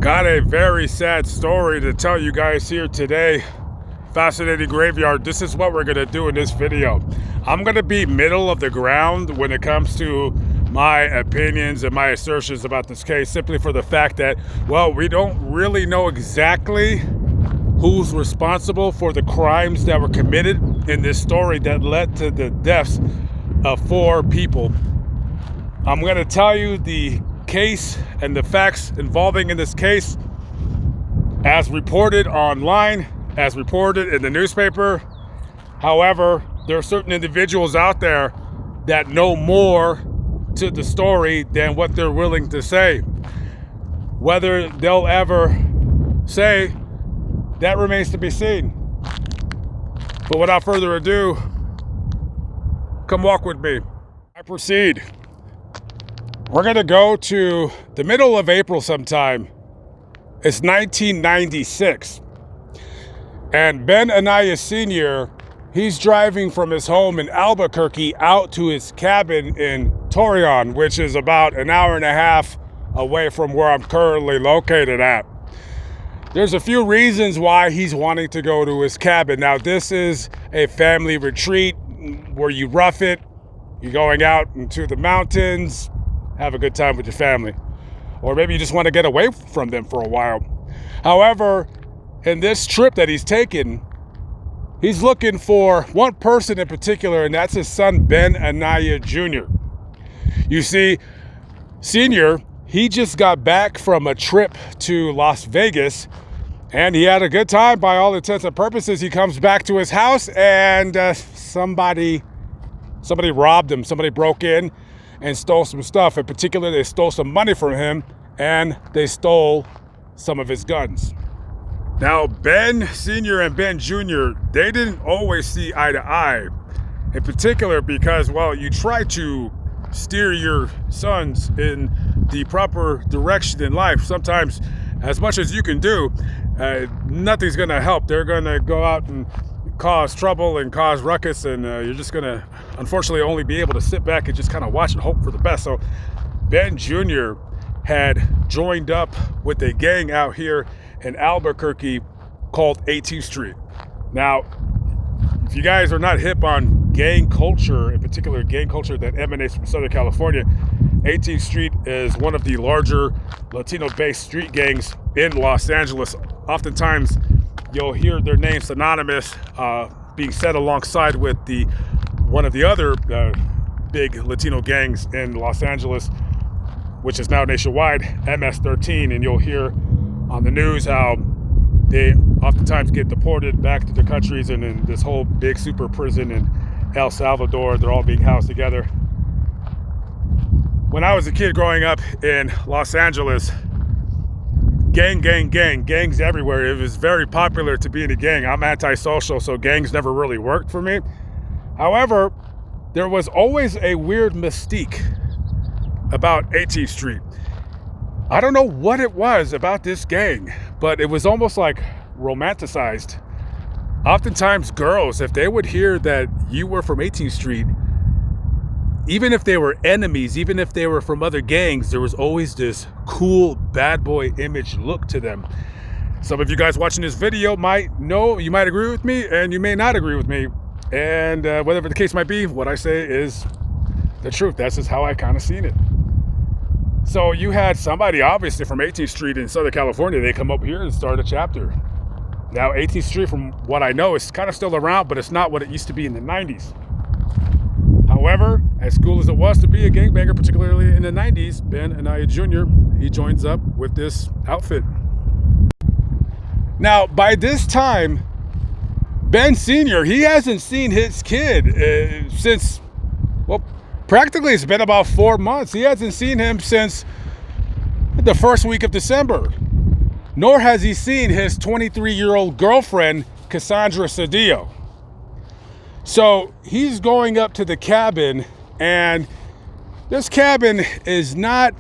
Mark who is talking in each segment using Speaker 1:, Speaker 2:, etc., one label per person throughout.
Speaker 1: Got a very sad story to tell you guys here today. Fascinating graveyard. This is what we're going to do in this video. I'm going to be middle of the ground when it comes to my opinions and my assertions about this case, simply for the fact that, well, we don't really know exactly who's responsible for the crimes that were committed in this story that led to the deaths of 4 people. I'm going to tell you the case and the facts involving in this case as reported online, as reported in the newspaper. However, there are certain individuals out there that know more to the story than what they're willing to say. Whether they'll ever say, that remains to be seen. But without further ado, come walk with me. I proceed. We're gonna go to the middle of April sometime. It's 1996. And Ben Anaya Sr., he's driving from his home in Albuquerque out to his cabin in Torreon, which is about an hour and a half away from where I'm currently located at. There's a few reasons why he's wanting to go to his cabin. Now, this is a family retreat where you rough it. You're going out into the mountains, have a good time with your family. Or maybe you just want to get away from them for a while. However, in this trip that he's taken, he's looking for one person in particular, and that's his son, Ben Anaya Jr. You see, Senior, he just got back from a trip to Las Vegas, and he had a good time by all intents and purposes. He comes back to his house, and somebody robbed him. Somebody broke in and stole some stuff. In particular, they stole some money from him, and they stole some of his guns. Now, Ben Sr. and Ben Jr., they didn't always see eye to eye. In particular because, well, you try to steer your sons in the proper direction in life. Sometimes, as much as you can do, nothing's going to help. They're going to go out and cause trouble and cause ruckus, and you're just going to, unfortunately, only be able to sit back and just kind of watch and hope for the best. So Ben Jr. had joined up with a gang out here in Albuquerque called 18th Street. Now, if you guys are not hip on gang culture, in particular gang culture that emanates from Southern California, 18th Street is one of the larger Latino-based street gangs in Los Angeles. Oftentimes, you'll hear their names synonymous, being said alongside with one of the other big Latino gangs in Los Angeles, which is now nationwide, MS-13, and you'll hear on the news how they oftentimes get deported back to their countries, and in this whole big super prison in El Salvador, they're all being housed together. When I was a kid growing up in Los Angeles, gangs everywhere. It was very popular to be in a gang. I'm antisocial, so gangs never really worked for me. However, there was always a weird mystique about 18th Street. I don't know what it was about this gang, but it was almost like romanticized. Oftentimes girls, if they would hear that you were from 18th Street, even if they were enemies, even if they were from other gangs, there was always this cool bad boy image look to them. Some of you guys watching this video might know, you might agree with me, and you may not agree with me. And whatever the case might be, what I say is the truth. That's just how I kind of seen it. So you had somebody obviously from 18th Street in Southern California. They come up here and start a chapter. Now 18th Street, from what I know, is kind of still around, but it's not what it used to be in the 90s. However, as cool as it was to be a gangbanger, particularly in the 90s, Ben Anaya Jr., he joins up with this outfit. Now, by this time, Ben Sr., he hasn't seen his kid since, well, practically it's been about 4 months. He hasn't seen him since the first week of December. Nor has he seen his 23-year-old girlfriend, Cassandra Cedillo. So he's going up to the cabin, and this cabin is not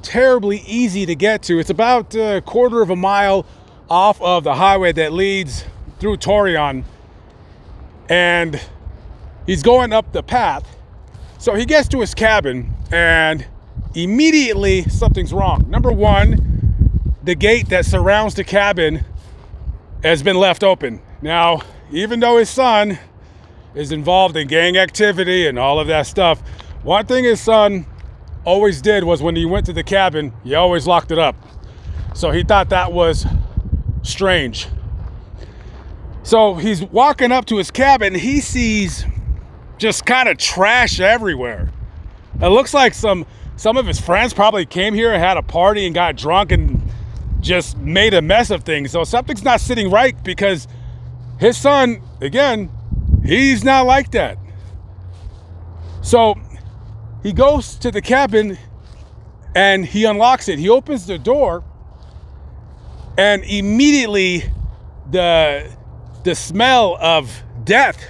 Speaker 1: terribly easy to get to. It's about a quarter of a mile off of the highway that leads through Torreon, and he's going up the path. So he gets to his cabin, and immediately something's wrong. Number one, the gate that surrounds the cabin has been left open. Now, even though his son is involved in gang activity and all of that stuff, one thing his son always did was when he went to the cabin, he always locked it up. So he thought that was strange. So he's walking up to his cabin. He sees just kind of trash everywhere. It looks like some of his friends probably came here and had a party and got drunk and just made a mess of things. So something's not sitting right, because his son, again, he's not like that. So he goes to the cabin and he unlocks it. He opens the door, and immediately the smell of death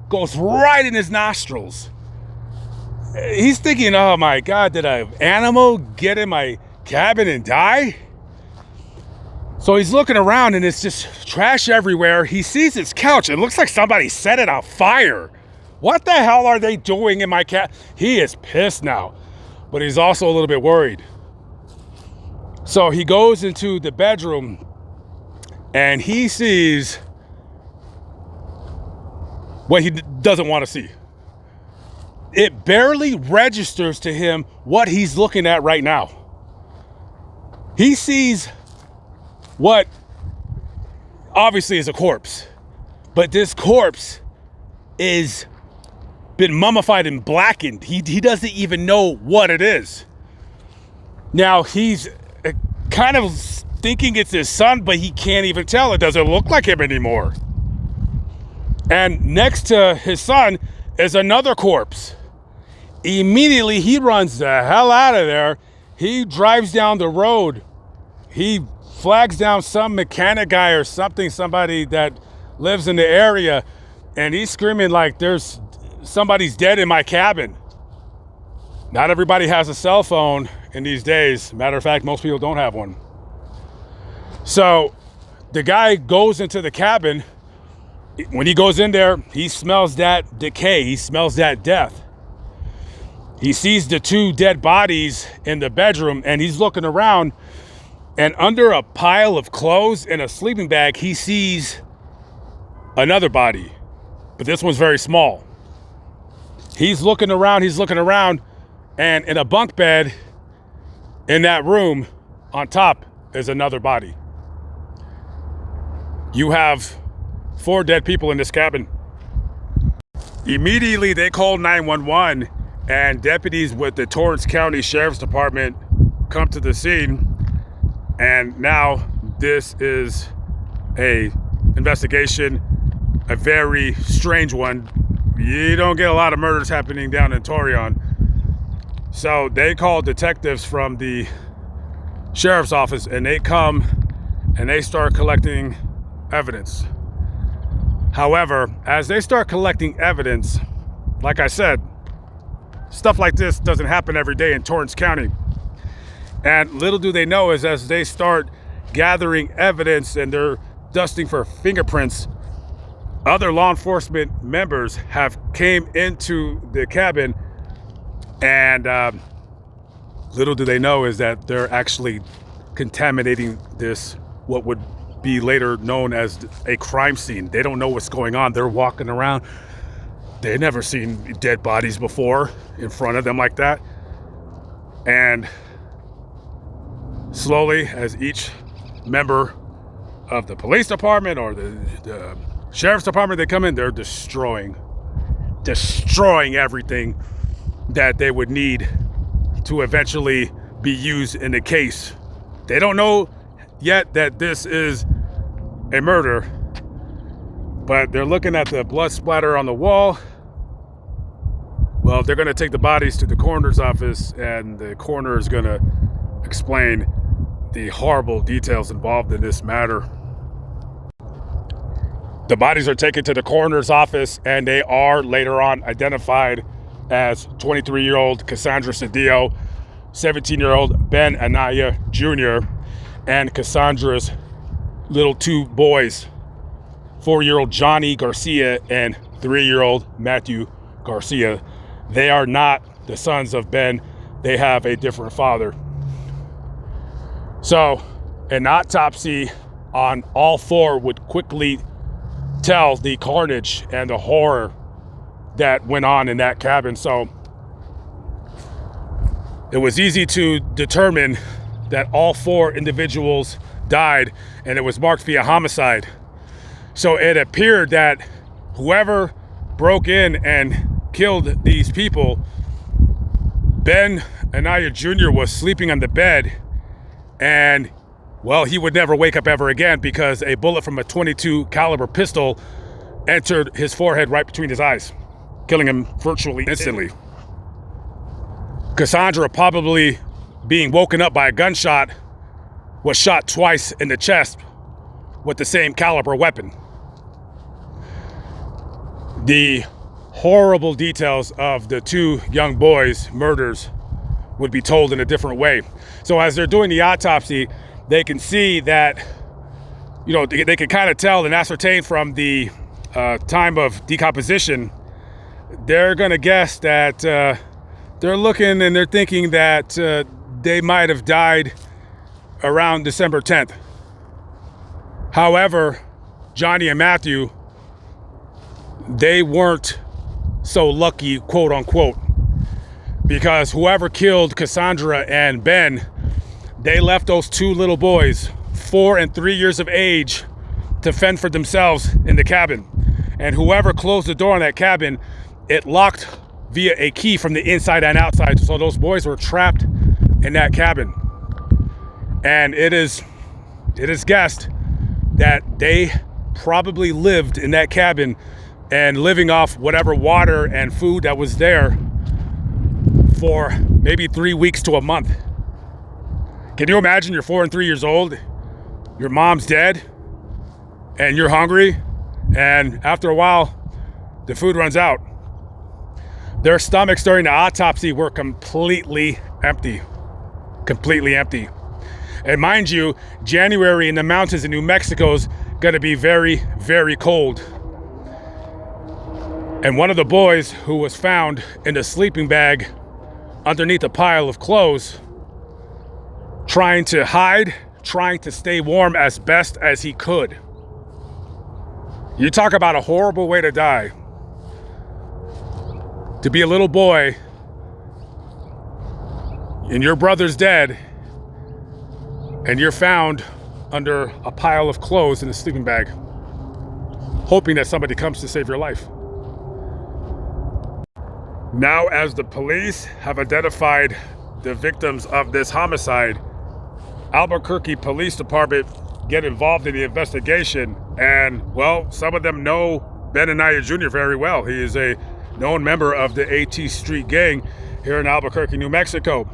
Speaker 1: goes right in his nostrils. He's thinking, oh my God, did an animal get in my cabin and die? So he's looking around and it's just trash everywhere. He sees his couch. It looks like somebody set it on fire. What the hell are they doing in my cabin? He is pissed now, but he's also a little bit worried. So he goes into the bedroom and he sees what he doesn't want to see. It barely registers to him what he's looking at right now. He sees what obviously is a corpse, but this corpse is been mummified and blackened. He doesn't even know what it is. Now he's kind of thinking it's his son, but he can't even tell. It doesn't look like him anymore. And next to his son is another corpse. Immediately he runs the hell out of there. He drives down the road. He flags down some mechanic guy or something, somebody that lives in the area, and he's screaming like, there's somebody's dead in my cabin. Not everybody has a cell phone in these days. Matter of fact, most people don't have one. So the guy goes into the cabin. When he goes in there, he smells that decay. He smells that death. He sees the two dead bodies in the bedroom, and he's looking around, and under a pile of clothes and a sleeping bag, he sees another body, but this one's very small. He's looking around, and in a bunk bed in that room on top is another body. You have 4 dead people in this cabin. Immediately they call 911, and deputies with the Torrance County Sheriff's Department come to the scene. And now this is a investigation, a very strange one. You don't get a lot of murders happening down in Torreon. So they call detectives from the sheriff's office, and they come and they start collecting evidence. However, as they start collecting evidence, like I said, stuff like this doesn't happen every day in Torrance County. And little do they know is as they start gathering evidence and they're dusting for fingerprints, other law enforcement members have came into the cabin, and little do they know is that they're actually contaminating this, what would be later known as a crime scene. They don't know what's going on. They're walking around. They've never seen dead bodies before in front of them like that. And slowly, as each member of the police department or the sheriff's department, they come in, they're destroying everything that they would need to eventually be used in the case. They don't know yet that this is a murder, but they're looking at the blood splatter on the wall. Well, they're going to take the bodies to the coroner's office, and the coroner is going to explain the horrible details involved in this matter. The bodies are taken to the coroner's office, and they are later on identified as 23-year-old Cassandra Cedillo, 17-year-old Ben Anaya Jr., and Cassandra's little 2 boys, 4-year-old Johnny Garcia and 3-year-old Matthew Garcia. They are not the sons of Ben. They have a different father. So an autopsy on all four would quickly tell the carnage and the horror that went on in that cabin. So it was easy to determine that all four individuals died, and it was marked via homicide. So it appeared that whoever broke in and killed these people, Ben Anaya Jr. was sleeping on the bed, and well, he would never wake up ever again because a bullet from a .22 caliber pistol entered his forehead right between his eyes, killing him virtually instantly. Cassandra, probably being woken up by a gunshot, was shot twice in the chest with the same caliber weapon. The horrible details of the two young boys' murders would be told in a different way. So as they're doing the autopsy, they can see that, you know, they can kind of tell and ascertain from the time of decomposition. They're going to guess that they're looking and they're thinking that they might have died around December 10th. However, Johnny and Matthew, they weren't so lucky, quote unquote, because whoever killed Cassandra and Ben, they left those two little boys, 4 and 3 years of age, to fend for themselves in the cabin. And whoever closed the door on that cabin, it locked via a key from the inside and outside. So those boys were trapped in that cabin. And it is guessed that they probably lived in that cabin and living off whatever water and food that was there for maybe 3 weeks to a month. Can you imagine you're 4 and 3 years old, your mom's dead, and you're hungry, and after a while, the food runs out. Their stomachs during the autopsy were completely empty. Completely empty. And mind you, January in the mountains in New Mexico is gonna be very, very cold. And one of the boys who was found in the sleeping bag underneath a pile of clothes, trying to hide, trying to stay warm as best as he could. You talk about a horrible way to die. To be a little boy and your brother's dead and you're found under a pile of clothes in a sleeping bag, hoping that somebody comes to save your life. Now, as the police have identified the victims of this homicide, Albuquerque Police Department get involved in the investigation, and well, some of them know Ben Anaya Jr. very well. He is a known member of the 18th Street Gang here in Albuquerque, New Mexico.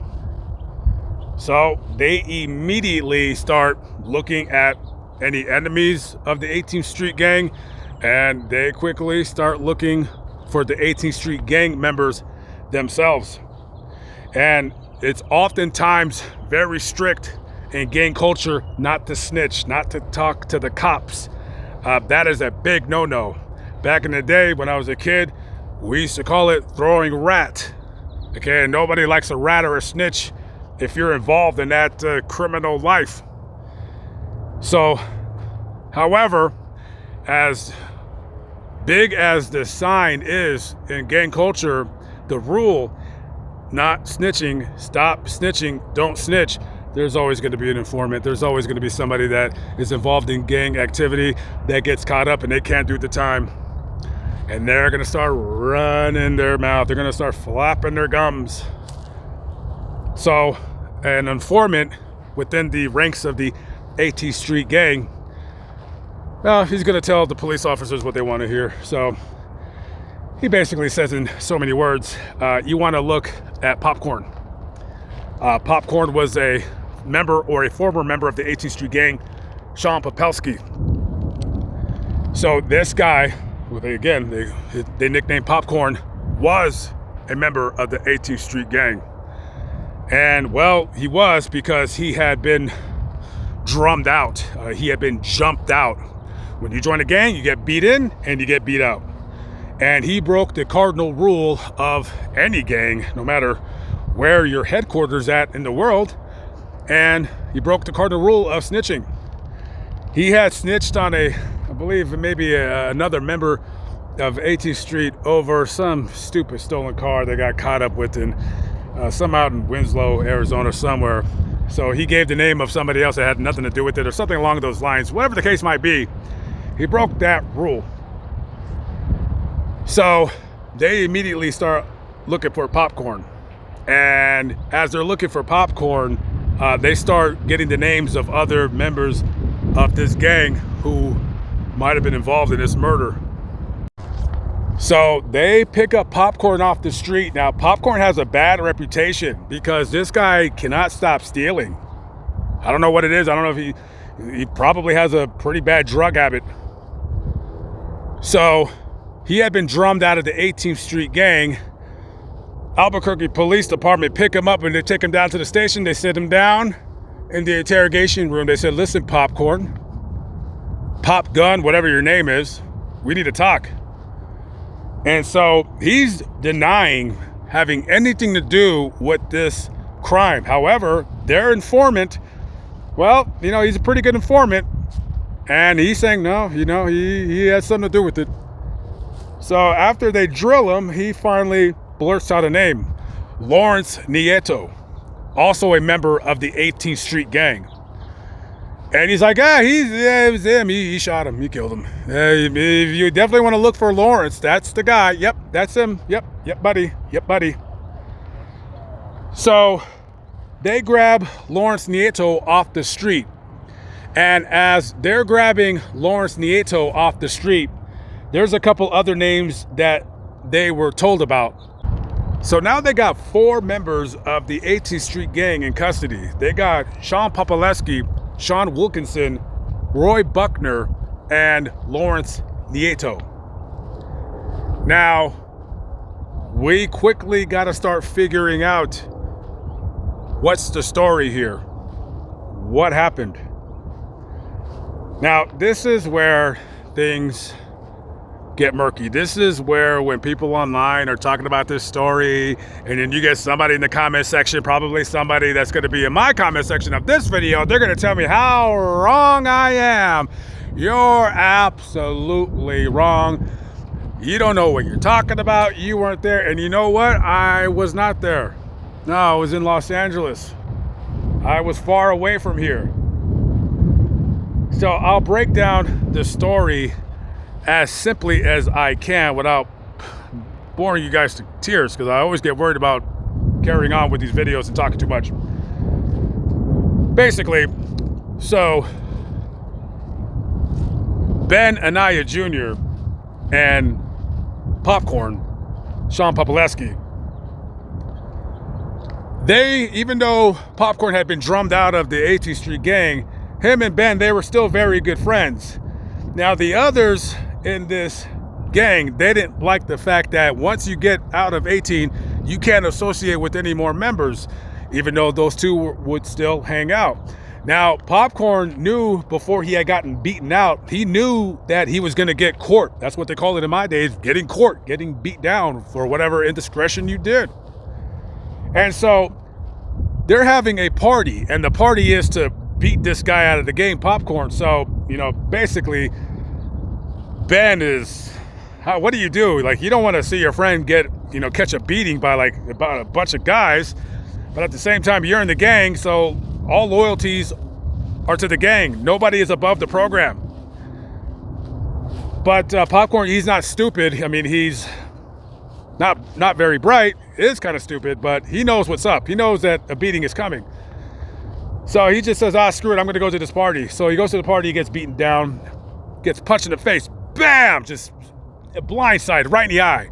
Speaker 1: So they immediately start looking at any enemies of the 18th Street Gang, and they quickly start looking for the 18th Street Gang members themselves. And it's oftentimes very strict in gang culture not to snitch, not to talk to the cops. That is a big no-no. Back in the day when I was a kid, we used to call it throwing rat. Okay, and nobody likes a rat or a snitch if you're involved in that criminal life. So, however, as big as the sign is in gang culture, the rule, not snitching, stop snitching, don't snitch, there's always going to be an informant. There's always going to be somebody that is involved in gang activity that gets caught up and they can't do the time. And they're going to start running their mouth. They're going to start flapping their gums. So an informant within the ranks of the 18th Street Gang, he's going to tell the police officers what they want to hear. So he basically says in so many words, you want to look at Popcorn. Popcorn was a member or a former member of the 18th Street Gang, Sean Popelski. So this guy, who they nicknamed Popcorn, was a member of the 18th Street Gang. And well, he was because he had been drummed out. He had been jumped out. When you join a gang, you get beat in and you get beat out. And he broke the cardinal rule of any gang, no matter where your headquarters at in the world. and he broke the cardinal rule of snitching. He had snitched on I believe maybe another member of 18th Street over some stupid stolen car they got caught up with in some out in Winslow, Arizona somewhere. So he gave the name of somebody else that had nothing to do with it or something along those lines. Whatever the case might be, he broke that rule. So they immediately start looking for popcorn. And as they're looking for popcorn, they start getting the names of other members of this gang who might have been involved in this murder. So they pick up Popcorn off the street. Now, Popcorn has a bad reputation because this guy cannot stop stealing. I don't know what it is. I don't know if he probably has a pretty bad drug habit. So he had been drummed out of the 18th Street gang. Albuquerque Police Department pick him up and they take him down to the station. They sit him down in the interrogation room. They said, listen, Popcorn, Pop Gun, whatever your name is, we need to talk. And so he's denying having anything to do with this crime. However, their informant, well, he's a pretty good informant. And he's saying, no, he has something to do with it. So after they drill him, he finally blurts out a name, Lawrence Nieto, also a member of the 18th Street gang. And he's like, it was him. He shot him. He killed him. If you definitely want to look for Lawrence, that's the guy. Yep, that's him. Yep, buddy. Yep, buddy. So they grab Lawrence Nieto off the street. And as they're grabbing Lawrence Nieto off the street, there's a couple other names that they were told about. So now they got 4 members of the 18th Street gang in custody. They got Sean Popolesky, Sean Wilkinson, Roy Buckner, and Lawrence Nieto. Now, we quickly got to start figuring out what's the story here. What happened? Now, this is where things get murky. This is where when people online are talking about this story, and then you get somebody in the comment section, probably somebody that's going to be in my comment section of this video, they're going to tell me how wrong I am. You're absolutely wrong. You don't know what you're talking about. You weren't there. And you know what? I was not there. No, I was in Los Angeles. I was far away from here. So I'll break down the story as simply as I can without boring you guys to tears, because I always get worried about carrying on with these videos and talking too much. Basically, so Ben Anaya Jr. and Popcorn, Sean Popolesky, even though Popcorn had been drummed out of the 18th Street gang, him and Ben, they were still very good friends. Now, the others in this gang, they didn't like the fact that once you get out of 18, you can't associate with any more members, even though those two would still hang out. Now, Popcorn knew before he had gotten beaten out, he knew that he was going to get court. That's what they call it in my days, getting court, getting beat down for whatever indiscretion you did. And so they're having a party, and the party is to beat this guy out of the game, Popcorn. So, basically, Ben is, what do you do? Like, you don't want to see your friend get, catch a beating by about a bunch of guys, but at the same time, you're in the gang, so all loyalties are to the gang. Nobody is above the program. But Popcorn, he's not stupid. I mean, he's not very bright. Is kind of stupid, but he knows what's up. He knows that a beating is coming. So he just says, screw it, I'm going to go to this party. So he goes to the party, he gets beaten down, gets punched in the face. Bam! Just a blindside right in the eye.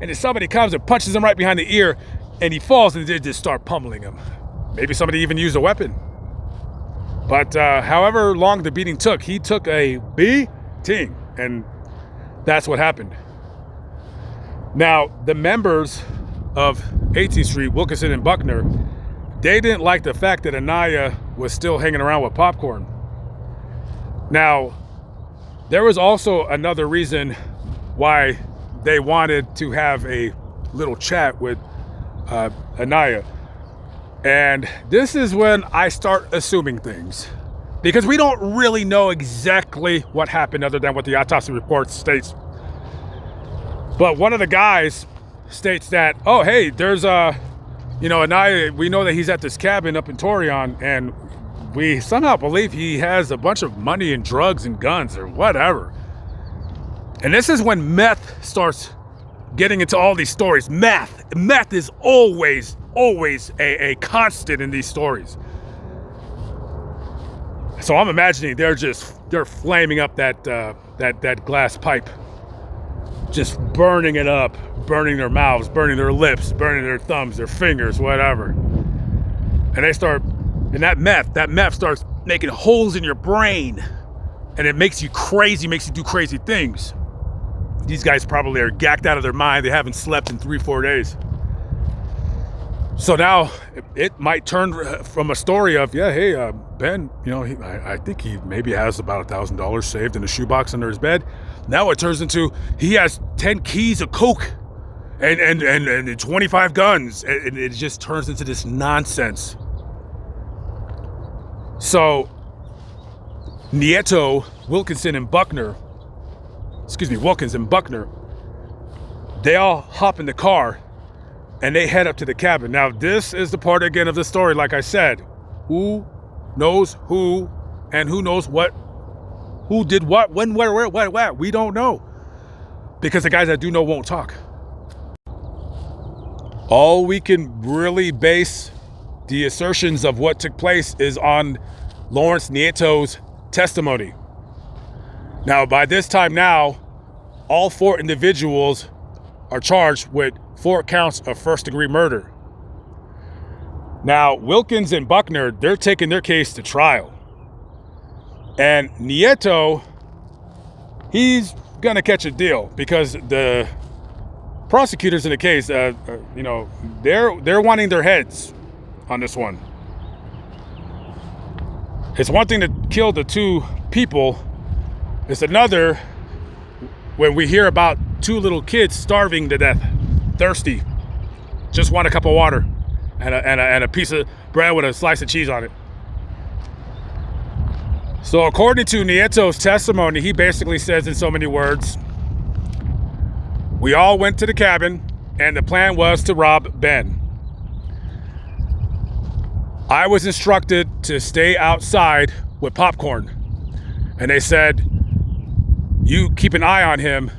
Speaker 1: And then somebody comes and punches him right behind the ear, and he falls, and they just start pummeling him. Maybe somebody even used a weapon. But however long the beating took, he took a beating, and that's what happened. Now, the members of 18th Street, Wilkinson and Buckner, they didn't like the fact that Anaya was still hanging around with Popcorn. Now, there was also another reason why they wanted to have a little chat with Anaya. And this is when I start assuming things, because we don't really know exactly what happened other than what the autopsy report states. But one of the guys states that, oh, hey, there's we know that he's at this cabin up in Torion, and we somehow believe he has a bunch of money and drugs and guns or whatever. And this is when meth starts getting into all these stories. Meth is always a constant in these stories. So I'm imagining they're flaming up that glass pipe, just burning it up, burning their mouths, burning their lips, burning their thumbs, their fingers, whatever. And that meth starts making holes in your brain, and it makes you crazy, makes you do crazy things. These guys probably are gacked out of their mind. They haven't slept in 3-4 days. So now it might turn from a story of, yeah, hey, Ben, I think he maybe has about $1,000 saved in a shoebox under his bed. Now it turns into he has 10 keys of coke and 25 guns. And it just turns into this nonsense. So Nieto, Wilkins and Buckner, they all hop in the car and they head up to the cabin. Now, this is the part again of the story, like I said. Who knows who, and who knows what, who did what, when, where, what, we don't know. Because the guys that do know won't talk. All we can really base the assertions of what took place is on Lawrence Nieto's testimony. Now, by this time now, all 4 individuals are charged with 4 counts of first-degree murder. Now, Wilkins and Buckner, they're taking their case to trial. And Nieto, he's gonna catch a deal because the prosecutors in the case, they're wanting their heads on this one. It's one thing to kill the 2 people. It's another when we hear about 2 little kids starving to death, thirsty, just want a cup of water and a piece of bread with a slice of cheese on it. So according to Nieto's testimony, he basically says in so many words, we all went to the cabin and the plan was to rob Ben. I was instructed to stay outside with popcorn. And they said, you keep an eye on him.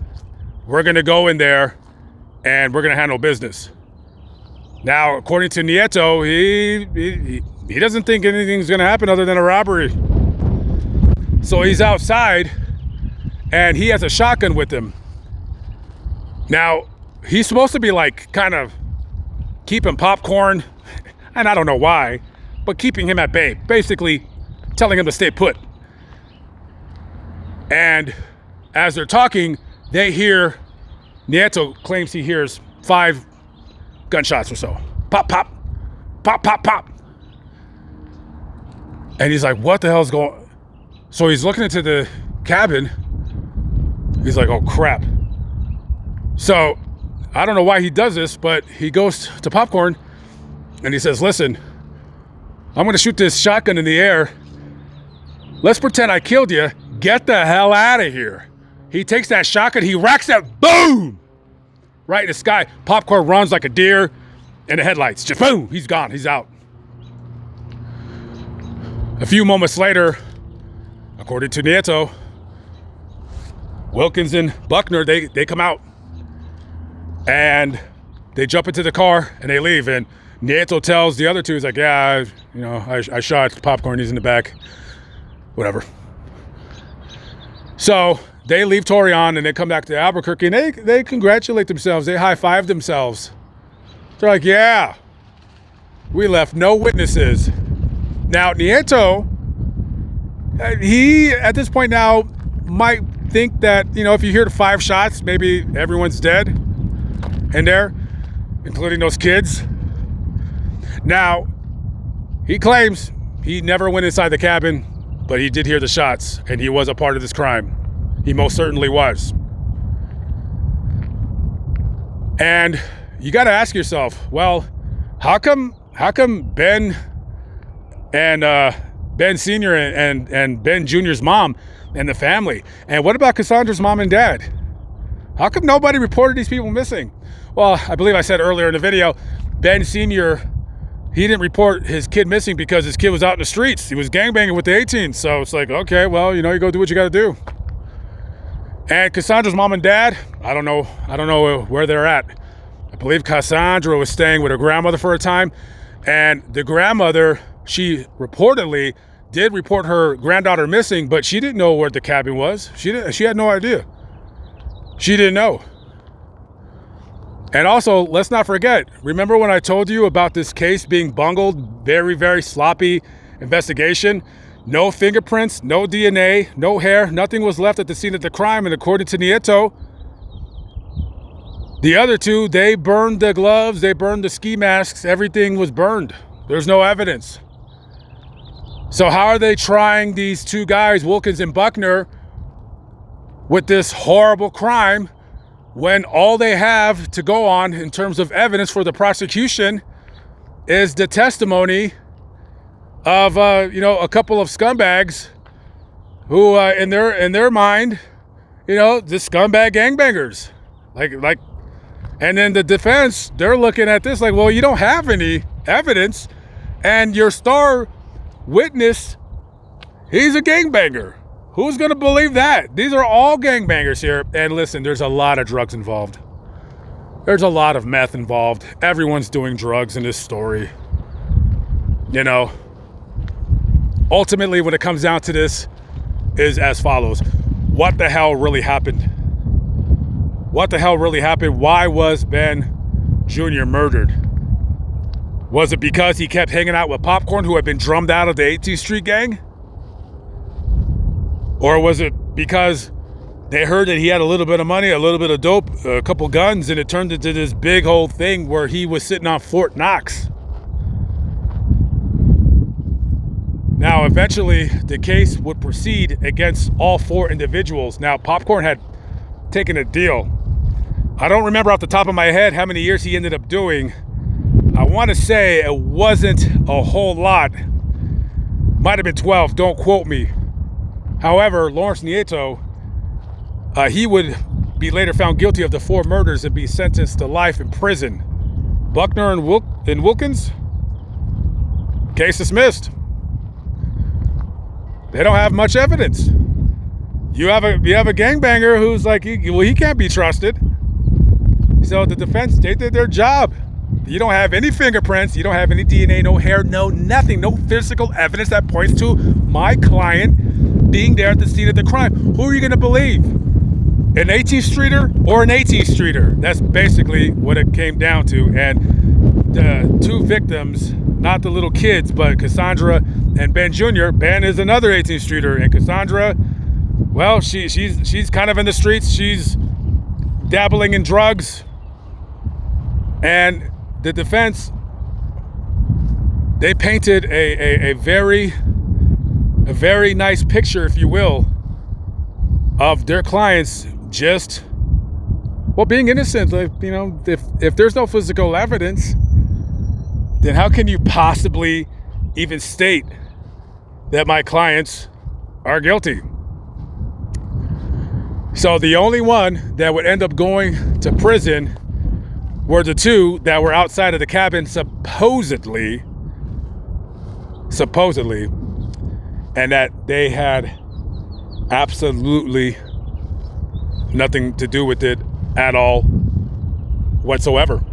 Speaker 1: We're gonna go in there and we're gonna handle business. Now, according to Nieto, he doesn't think anything's gonna happen other than a robbery. So he's outside and he has a shotgun with him. Now, he's supposed to be like kind of keeping popcorn, and I don't know why, but keeping him at bay, basically telling him to stay put. And as they're talking, they hear, Nieto claims he hears 5 gunshots or so. Pop, pop, pop, pop, pop. And he's like, what the hell's going on? So he's looking into the cabin. He's like, oh crap. So I don't know why he does this, but he goes to popcorn and he says, listen, I'm gonna shoot this shotgun in the air. Let's pretend I killed you. Get the hell out of here. He takes that shotgun, he racks it, boom! Right in the sky. Popcorn runs like a deer in the headlights. Just boom, he's gone, he's out. A few moments later, according to Nieto, Wilkins and Buckner, they come out. And they jump into the car and they leave. And Nieto tells the other 2, he's like, yeah, I shot popcorn, he's in the back. Whatever. So they leave Torion and they come back to Albuquerque and they congratulate themselves. They high-five themselves. They're like, yeah, we left no witnesses. Now, Nieto, he, at this point now, might think that, if you hear the 5 shots, maybe everyone's dead in there, including those kids. Now, he claims he never went inside the cabin, but he did hear the shots, and he was a part of this crime. He most certainly was. And you got to ask yourself, well, how come How come Ben and Ben Sr. and Ben Jr.'s mom and the family? And what about Cassandra's mom and dad? How come nobody reported these people missing? Well, I believe I said earlier in the video, Ben Sr., he didn't report his kid missing because his kid was out in the streets. He was gangbanging with the 18s. So it's like, okay, well, you go do what you got to do. And Cassandra's mom and dad, I don't know where they're at. I believe Cassandra was staying with her grandmother for a time. And the grandmother, she reportedly did report her granddaughter missing, but she didn't know where the cabin was. She had no idea. She didn't know. And also, let's not forget, remember when I told you about this case being bungled, very, very sloppy investigation? No fingerprints, no DNA, no hair, nothing was left at the scene of the crime. And according to Nieto, the other two, they burned the gloves, they burned the ski masks, everything was burned. There's no evidence. So how are they trying these two guys, Wilkins and Buckner, with this horrible crime when all they have to go on in terms of evidence for the prosecution is the testimony of a couple of scumbags who in their mind, the scumbag gangbangers, like and then the defense, they're looking at this like, well, you don't have any evidence and your star witness, he's a gangbanger. Who's going to believe that? These are all gangbangers here. And listen, there's a lot of drugs involved. There's a lot of meth involved. Everyone's doing drugs in this story. Ultimately, when it comes down to this, is as follows. What the hell really happened? What the hell really happened? Why was Ben Jr. murdered? Was it because he kept hanging out with Popcorn, who had been drummed out of the 18th Street gang? Or was it because they heard that he had a little bit of money, a little bit of dope, a couple guns, and it turned into this big whole thing where he was sitting on Fort Knox? Now, eventually, the case would proceed against all four individuals. Now, Popcorn had taken a deal. I don't remember off the top of my head how many years he ended up doing. I want to say it wasn't a whole lot. Might have been 12, don't quote me. However, Lawrence Nieto, he would be later found guilty of the 4 murders and be sentenced to life in prison. Buckner and Wilkins, case dismissed. They don't have much evidence. You have a gangbanger who's like, he can't be trusted. So the defense, they did their job. You don't have any fingerprints, you don't have any DNA, no hair, no nothing, no physical evidence that points to my client being there at the scene of the crime. Who are you going to believe? An 18th Streeter or an 18th Streeter? That's basically what it came down to. And the 2 victims, not the little kids, but Cassandra and Ben Jr. Ben is another 18th Streeter, and Cassandra, well, she's kind of in the streets. She's dabbling in drugs. And the defense, they painted a very nice picture, if you will, of their clients just, well, being innocent. Like, if there's no physical evidence, then how can you possibly even state that my clients are guilty? So the only one that would end up going to prison were the 2 that were outside of the cabin supposedly, and that they had absolutely nothing to do with it at all whatsoever.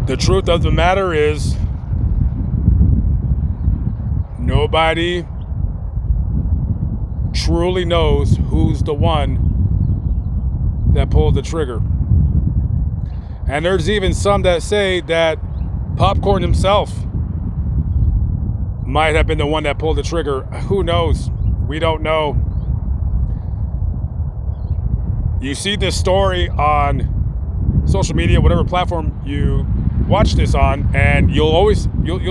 Speaker 1: The truth of the matter is, nobody truly knows who's the one that pulled the trigger. And there's even some that say that Popcorn himself might have been the one that pulled the trigger. Who knows? We don't know. you see this story on social media, whatever platform you watch this on, and you'll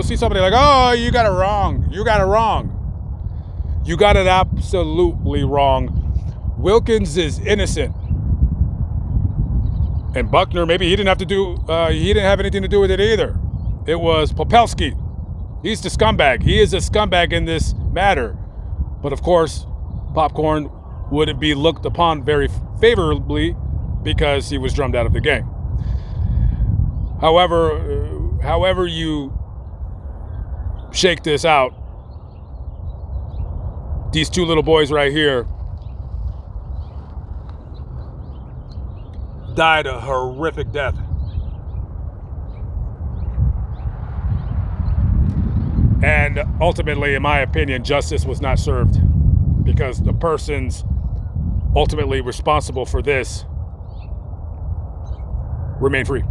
Speaker 1: see somebody like, oh, you got it wrong. You got it wrong. You got it absolutely wrong. Wilkins is innocent. And Buckner, maybe he didn't have anything to do with it either. It was Popelski. He's the scumbag. He is a scumbag in this matter. But of course, Popcorn wouldn't be looked upon very favorably because he was drummed out of the game. However you shake this out, these two little boys right here died a horrific death. And ultimately, in my opinion, justice was not served because the persons ultimately responsible for this remain free.